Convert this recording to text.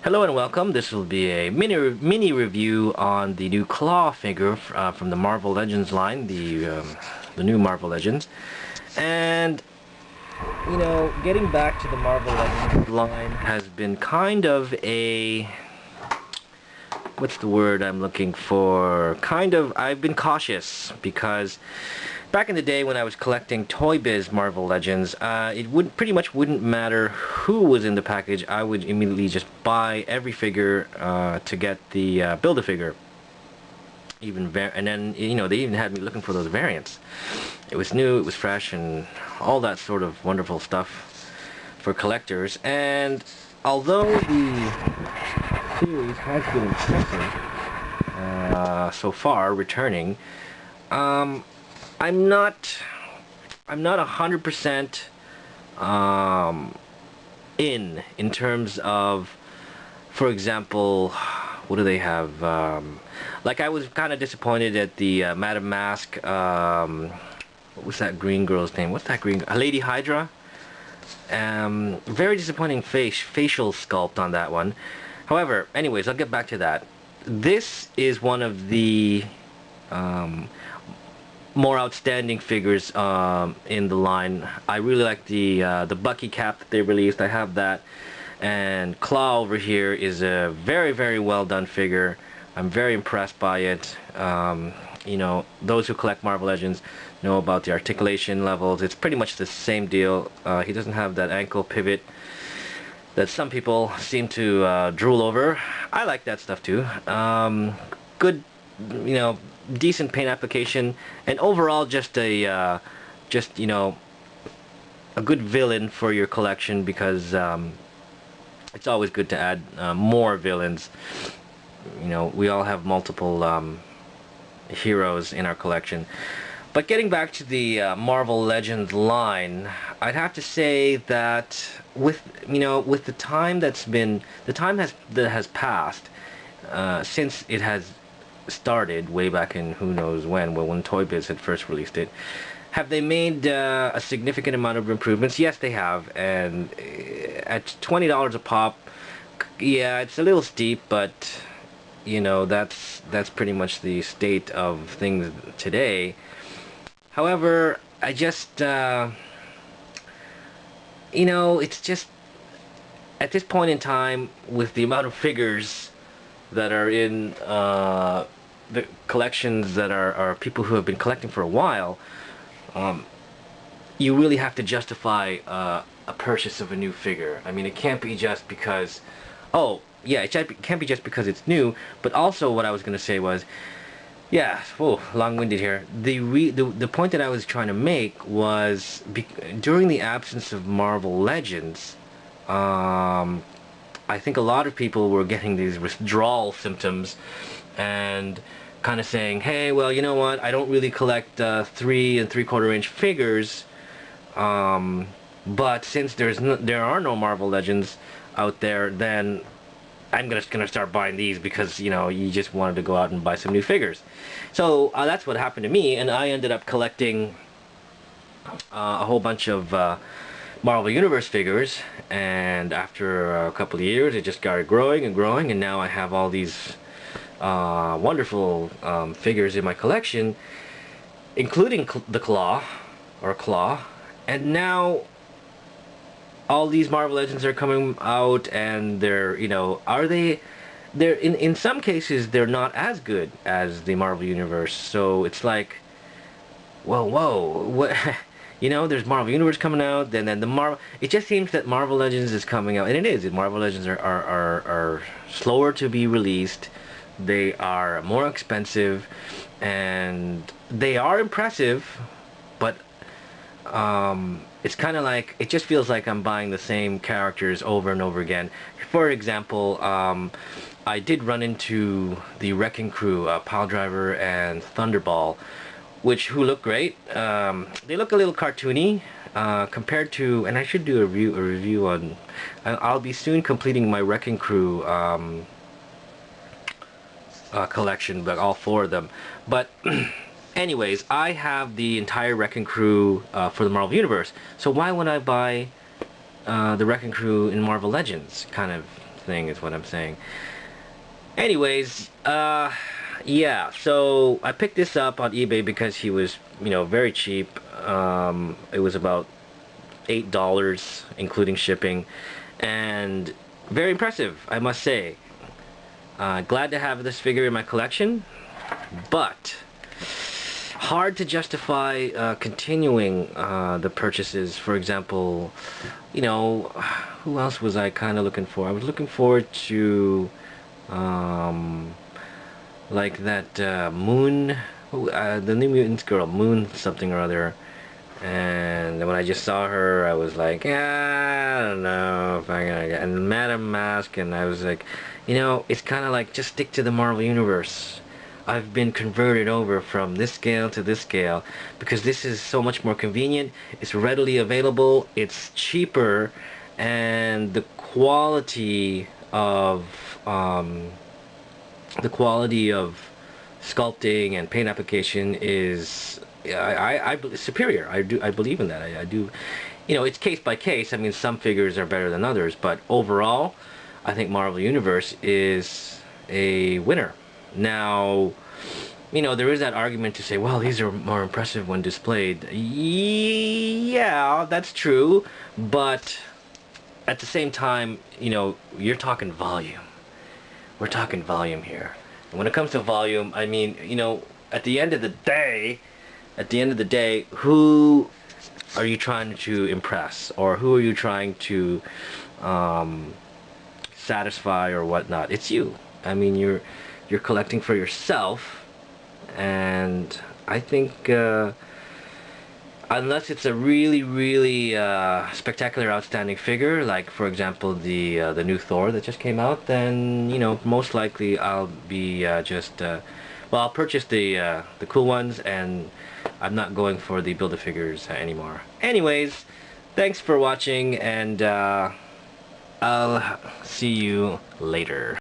Hello and welcome. This will be a mini review on the new Klaw figure from the Marvel Legends line, the new Marvel Legends. And you know, getting back to the Marvel Legends line has been kind of a, what's the word I'm looking for? I've been cautious because back in the day when I was collecting Toy Biz Marvel Legends, it pretty much wouldn't matter who was in the package. I would immediately just buy every figure to get the Build-A-Figure. And then, you know, they even had me looking for those variants. It was new, it was fresh, and all that sort of wonderful stuff for collectors. And although the series has been impressive so far, returning, I'm not 100% in terms of, for example, what do they have? Like, I was kind of disappointed at the Madame Mask. What was that green girl's name? What's that green? Lady Hydra. Very disappointing facial sculpt on that one. However, anyways, I'll get back to that. This is one of the more outstanding figures in the line. I really like the Bucky cap that they released. I have that. And Klaw over here is a very well done figure. I'm very impressed by it. You know, those who collect Marvel Legends know about the articulation levels. It's pretty much the same deal. He doesn't have that ankle pivot that some people seem to drool over. I like that stuff too. Good, you know, decent paint application, and overall just a you know, a good villain for your collection, because it's always good to add more villains. You know, we all have multiple heroes in our collection. But getting back to the Marvel Legends line, I'd have to say that with the time that has passed since it has started way back in who knows when Toy Biz had first released it, have they made a significant amount of improvements? Yes, they have. And at $20 a pop, yeah, it's a little steep, but you know, that's pretty much the state of things today. However, I just you know, it's just at this point in time, with the amount of figures that are in the collections that are people who have been collecting for a while, you really have to justify a purchase of a new figure. I mean, it can't be just because, oh yeah, it can't be just because it's new. But also, what I was going to say was, yeah, whoa, long-winded here. The point that I was trying to make was, during the absence of Marvel Legends, I think a lot of people were getting these withdrawal symptoms and kind of saying, hey, well, you know what, I don't really collect 3 3/4 inch figures, but since there are no Marvel Legends out there, then I'm just gonna start buying these because, you know, you just wanted to go out and buy some new figures. So that's what happened to me, and I ended up collecting a whole bunch of Marvel Universe figures, and after a couple of years it just started growing and growing, and now I have all these wonderful figures in my collection, including the Klaw, and now all these Marvel Legends are coming out, and they're, you know, they're in some cases they're not as good as the Marvel Universe. So it's like, well, whoa, what? You know, there's Marvel Universe coming out, then the Marvel. It just seems that Marvel Legends is coming out, and it is. Marvel Legends are slower to be released. They are more expensive, and they are impressive, but it's kind of like, it just feels like I'm buying the same characters over and over again. For example, I did run into the Wrecking Crew, Piledriver and Thunderball, who look great. They look a little cartoony compared to, and I should do a review on. I'll be soon completing my Wrecking Crew collection, but all 4 of them. But anyways, I have the entire Wrecking Crew for the Marvel Universe. So why would I buy the Wrecking Crew in Marvel Legends kind of thing is what I'm saying. Anyways, yeah, so I picked this up on eBay because he was, you know, very cheap. It was about $8 including shipping, and very impressive, I must say. Glad to have this figure in my collection, but hard to justify continuing the purchases. For example, you know, who else was I kind of looking for? I was looking forward to like that Moon, the New Mutants girl, Moon something or other. And when I just saw her, I was like, I don't know if I'm gonna get. And Madame Mask, and I was like, you know, it's kind of like just stick to the Marvel Universe. I've been converted over from this scale to this scale because this is so much more convenient. It's readily available. It's cheaper, and the quality of sculpting and paint application is superior. I believe in that. I do. You know, it's case by case. I mean, some figures are better than others, but overall, I think Marvel Universe is a winner. Now, you know, there is that argument to say, well, these are more impressive when displayed. Yeah, that's true, but at the same time, you know, you're talking volume. We're talking volume here. And when it comes to volume, I mean, you know, at the end of the day, who are you trying to impress, or who are you trying to satisfy or whatnot? It's you. I mean, you're collecting for yourself, and I think unless it's a really, really spectacular, outstanding figure, like for example the new Thor that just came out, then you know most likely I'll be well, I'll purchase the cool ones, and I'm not going for the Build-A-Figures anymore. Anyways, thanks for watching, and I'll see you later.